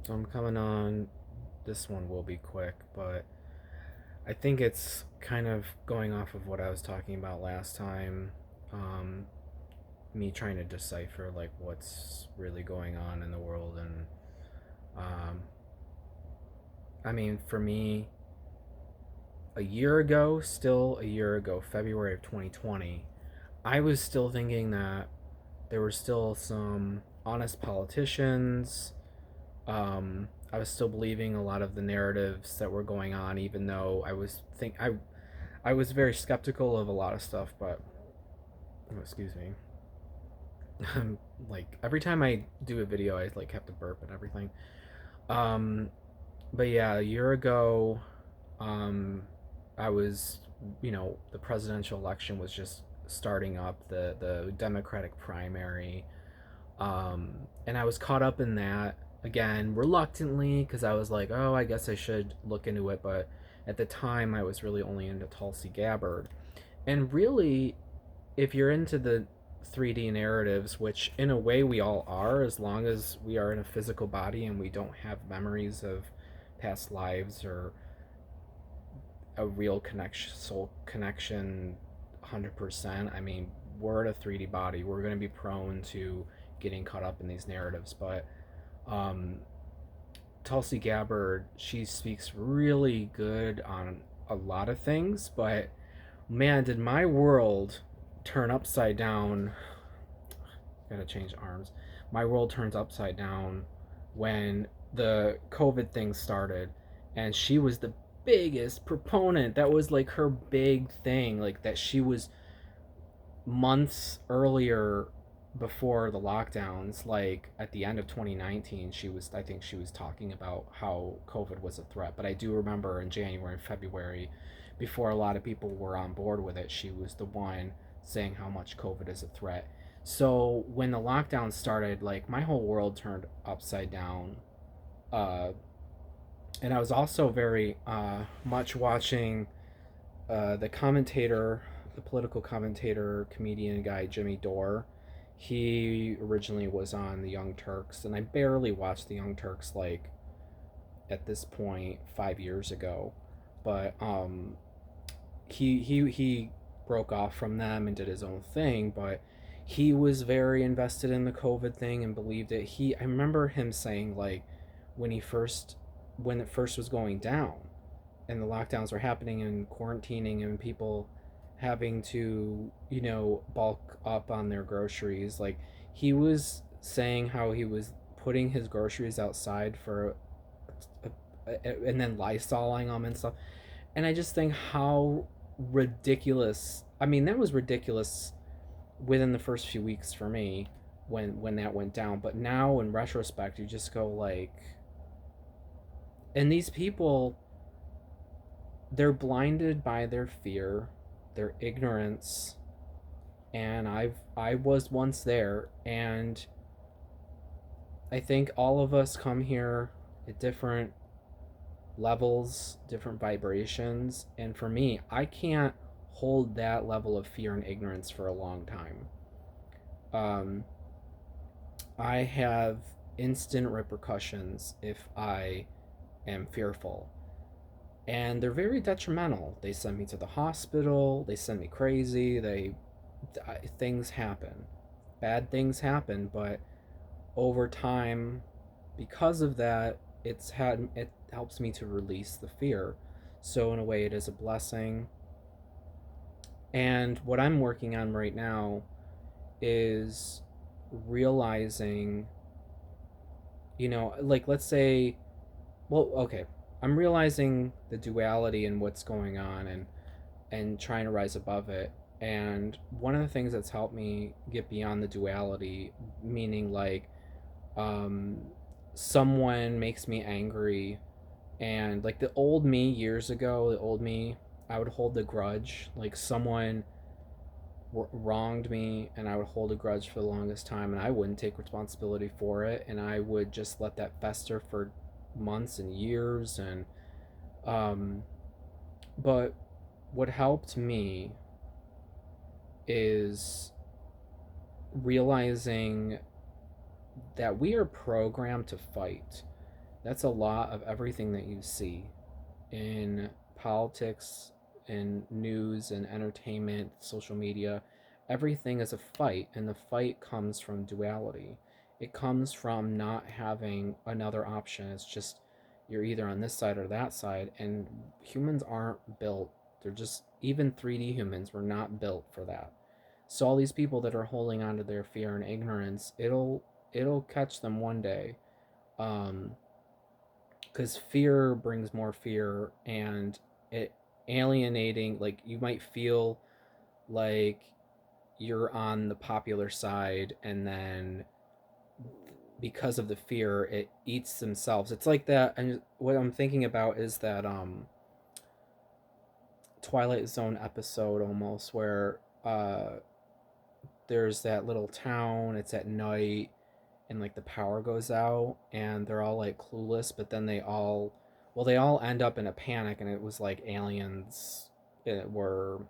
So I'm coming on. This one will be quick, but I think it's kind of going off of what I was talking about last time. Um, Me trying to decipher like what's really going on in the world, and um, I mean, for me, still a year ago, February of 2020, I was still thinking that there were still some honest politicians. I was still believing a lot of the narratives that were going on, even though I was very skeptical of a lot of stuff. But oh, excuse me, like every time I do a video, I like have to burp and everything. Um, but yeah, a year ago, um, I was, the presidential election was just starting up, the Democratic primary. And I was caught up in that again reluctantly because I was like, oh, I guess I should look into it. But at the time, I was really only into Tulsi Gabbard. And really, if you're into the 3D narratives, which in a way we all are, as long as we are in a physical body and we don't have memories of past lives or a real connection, soul connection, 100%. I mean, we're in a 3D body. We're going to be prone to getting caught up in these narratives. But um, Tulsi Gabbard, she speaks really good on a lot of things. But man, did my world turn upside down. Gotta change arms. My world turns upside down when the COVID thing started, and she was the biggest proponent. That was like her big thing, like that she was months earlier before the lockdowns, like at the end of 2019, I think she was talking about how COVID was a threat. But I do remember in January and February, before a lot of people were on board with it, she was the one saying how much COVID is a threat. So when the lockdown started, like my whole world turned upside down. uh and I was also very much watching the political commentator, comedian guy Jimmy Dore. He originally was on the Young Turks, and I barely watched the Young Turks like at this point 5 years ago. But he broke off from them and did his own thing. But he was very invested in the COVID thing and believed it. I remember him saying like when he first when it first was going down and the lockdowns were happening and quarantining and people having to, bulk up on their groceries. Like he was saying how he was putting his groceries outside and then lysoling them and stuff. And I just think how ridiculous. I mean, that was ridiculous within the first few weeks for me when that went down. But now in retrospect, you just go like, and these people, they're blinded by their fear, their ignorance, and I was once there. And I think all of us come here at different levels, different vibrations, and for me, I can't hold that level of fear and ignorance for a long time. Um, I have instant repercussions if I am fearful, and they're very detrimental. They send me to the hospital. They send me crazy. Things happen, bad things happen, but over time, because of that, it helps me to release the fear. So in a way, it is a blessing. And what I'm working on right now is realizing, like let's say, well, okay, I'm realizing the duality and what's going on, and trying to rise above it. And one of the things that's helped me get beyond the duality, meaning like um, someone makes me angry, and like the old me years ago, the old me, I would hold a grudge. Like someone wronged me, and I would hold a grudge for the longest time, and I wouldn't take responsibility for it, and I would just let that fester for months and years. And um, but what helped me is realizing that we are programmed to fight, That's a lot of everything that you see in politics, in news, and entertainment, social media. Everything is a fight, and the fight comes from duality. It comes from not having another option. It's just you're either on this side or that side, and humans aren't built. They're just, even 3D humans were not built for that. So all these people that are holding on to their fear and ignorance, it'll catch them one day. Um, because fear brings more fear, and it alienating, like you might feel like you're on the popular side, and then because of the fear it eats themselves. It's like that. And what I'm thinking about is that Twilight Zone episode almost, where there's that little town, it's at night, and like the power goes out and they're all like clueless, but then they all end up in a panic, and it was like aliens were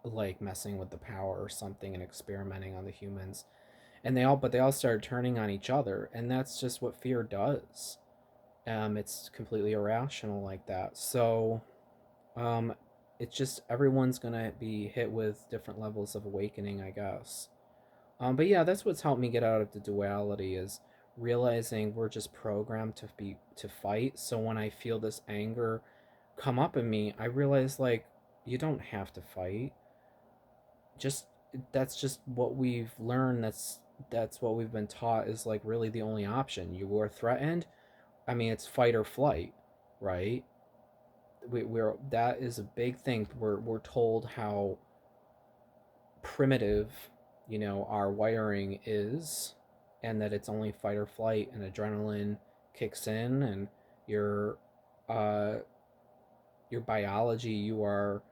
like messing with the power or something and experimenting on the humans. And they all started turning on each other, and that's just what fear does. It's completely irrational like that. So um it's just everyone's gonna be hit with different levels of awakening, I guess. But yeah, that's what's helped me get out of the duality, is realizing we're just programmed to fight. So when I feel this anger come up in me, I realize like you don't have to fight. Just that's just what we've learned. That's what we've been taught is like really the only option. You are threatened. I mean, it's fight or flight, right? We're that is a big thing. We're told how primitive, our wiring is, and that it's only fight or flight, and adrenaline kicks in, and your uh your biology, you are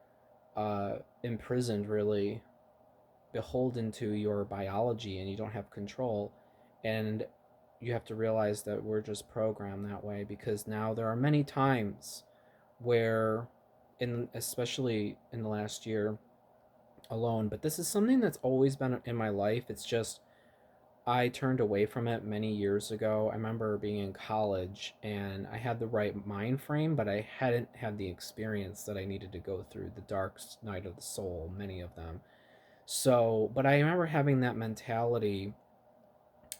imprisoned, really beholden to your biology, and you don't have control. And you have to realize that we're just programmed that way, because now there are many times where, in especially in the last year alone, but this is something that's always been in my life. It's just I turned away from it many years ago. I remember being in college and I had the right mind frame, but I hadn't had the experience that I needed to go through the dark night of the soul, many of them. So, but I remember having that mentality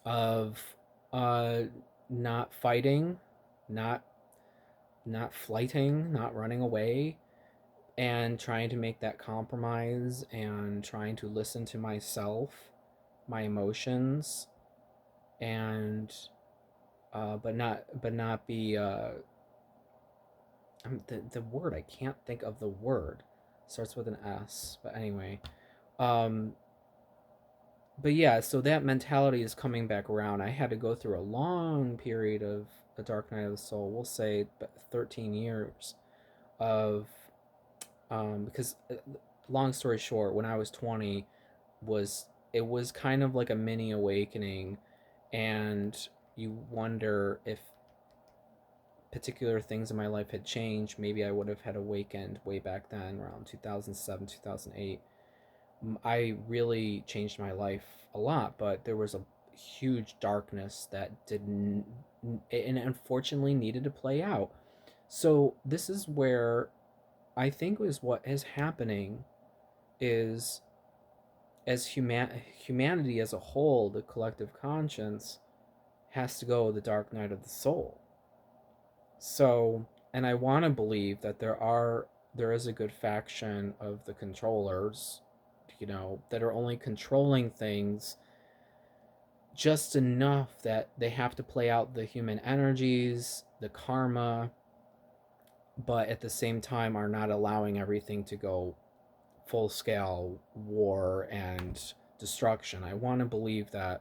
of uh not fighting, not flighting, not running away, and trying to make that compromise and trying to listen to myself, my emotions, and but not be the word, I can't think of the word. Starts with an S, but anyway. Um but yeah, so that mentality is coming back around. I had to go through a long period of a dark night of the soul. We'll say 13 years of because long story short, when I was 20, it was kind of like a mini awakening, and you wonder if particular things in my life had changed. Maybe I would have had awakened way back then, around 2007, 2008. I really changed my life a lot, but there was a huge darkness that didn't, and unfortunately needed to play out. So this is where I think was what is happening is, as humanity as a whole, the collective conscience has to go the dark night of the soul. So, and I want to believe that there is a good faction of the controllers, that are only controlling things just enough that they have to play out the human energies, the karma, but at the same time are not allowing everything to go full scale war and destruction. I want to believe that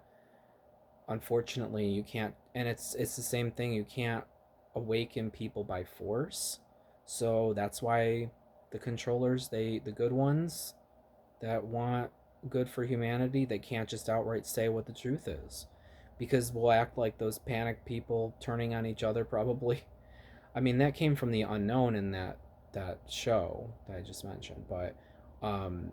unfortunately you can't, and it's the same thing, you can't awaken people by force. So that's why the controllers, the good ones that want good for humanity, they can't just outright say what the truth is, because we'll act like those panicked people turning on each other probably. I mean, that came from the unknown in that show that I just mentioned, but um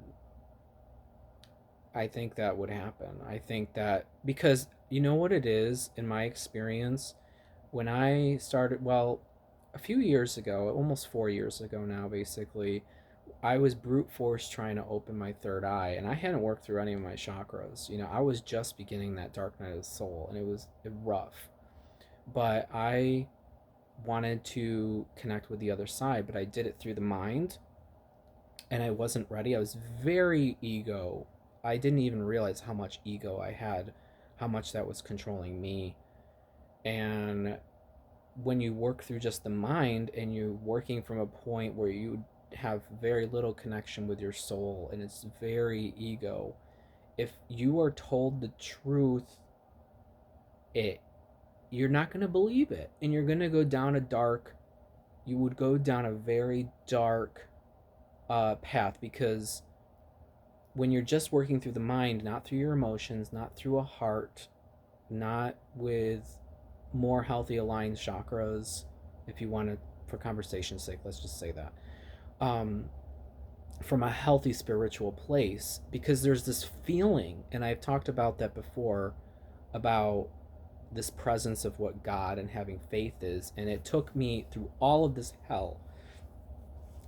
I think that would happen. I think that because you know what it is, in my experience, when I started, well, a few years ago, almost 4 years ago now, basically, I was brute force trying to open my third eye, and I hadn't worked through any of my chakras. I was just beginning that dark night of the soul, and it was rough. But I wanted to connect with the other side, but I did it through the mind, and I wasn't ready. I was very ego. I didn't even realize how much ego I had, how much that was controlling me. And when you work through just the mind and you're working from a point where you have very little connection with your soul and it's very ego, if you are told the truth, it you're not going to believe it, and you're going to go down a dark you would go down a very dark path, because when you're just working through the mind, not through your emotions, not through a heart, not with more healthy aligned chakras, if you want to, for conversation's sake, let's just say that, um, from a healthy spiritual place, because there's this feeling, and I've talked about that before, about this presence of what God and having faith is. And it took me through all of this hell.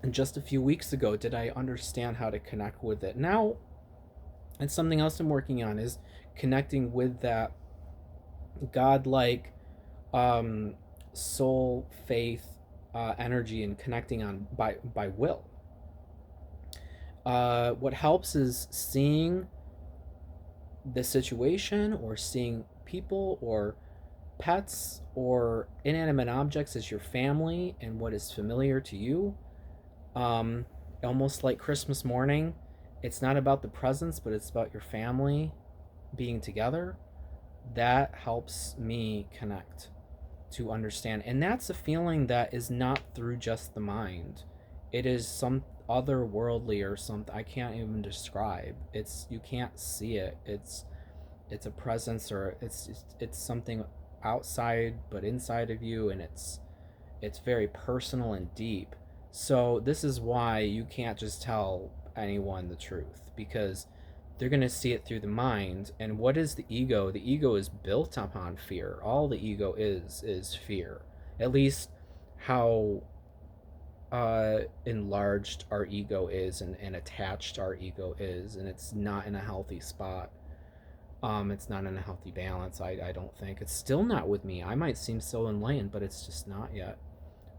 And just a few weeks ago, did I understand how to connect with it. Now, and something else I'm working on is connecting with that God-like um, soul, faith, energy, and connecting on by will. What helps is seeing the situation, or seeing people, or pets, or inanimate objects as your family and what is familiar to you. Um, Almost like Christmas morning, it's not about the presents, but it's about your family being together. That helps me connect, to understand. And that's a feeling that is not through just the mind. It is some otherworldly, or something I can't even describe. You can't see it. It's a presence, or it's something outside but inside of you, and it's very personal and deep. So this is why you can't just tell anyone the truth, because they're going to see it through the mind. And what is the ego? The ego is built upon fear. All the ego is fear. At least how enlarged our ego is, and attached our ego is, and it's not in a healthy spot. It's not in a healthy balance. I don't think it's still not with me. I might seem so enlightened, but it's just not yet,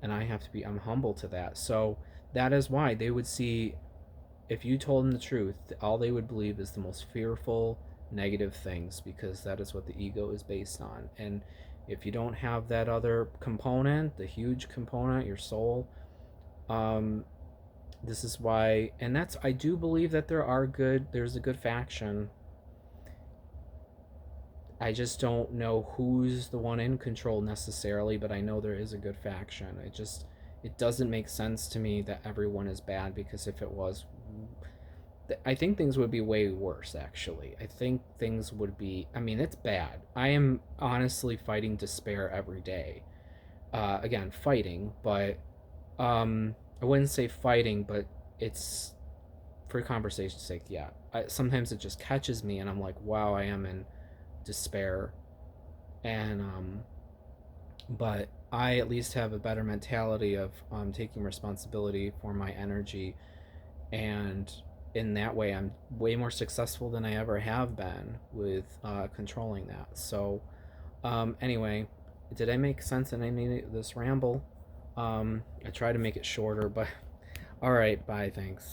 and I'm humble to that. So that is why they would see, if you told them the truth, all they would believe is the most fearful, negative things, because that is what the ego is based on. And if you don't have that other component, the huge component, your soul, um, this is why. And that's, I do believe that there's a good faction. I just don't know who's the one in control necessarily, but I know there is a good faction. It doesn't make sense to me that everyone is bad, because if it was, I think things would be way worse, actually. I think things would be, I mean, it's bad. I am honestly fighting despair every day. Again, fighting, but I wouldn't say fighting, but it's, for conversation's sake, yeah. Sometimes it just catches me, and I'm like, wow, I am in despair. And but I at least have a better mentality of taking responsibility for my energy, and in that way I'm way more successful than I ever have been with controlling that. So anyway, did I make sense in any of this ramble? I try to make it shorter, but all right, bye, thanks.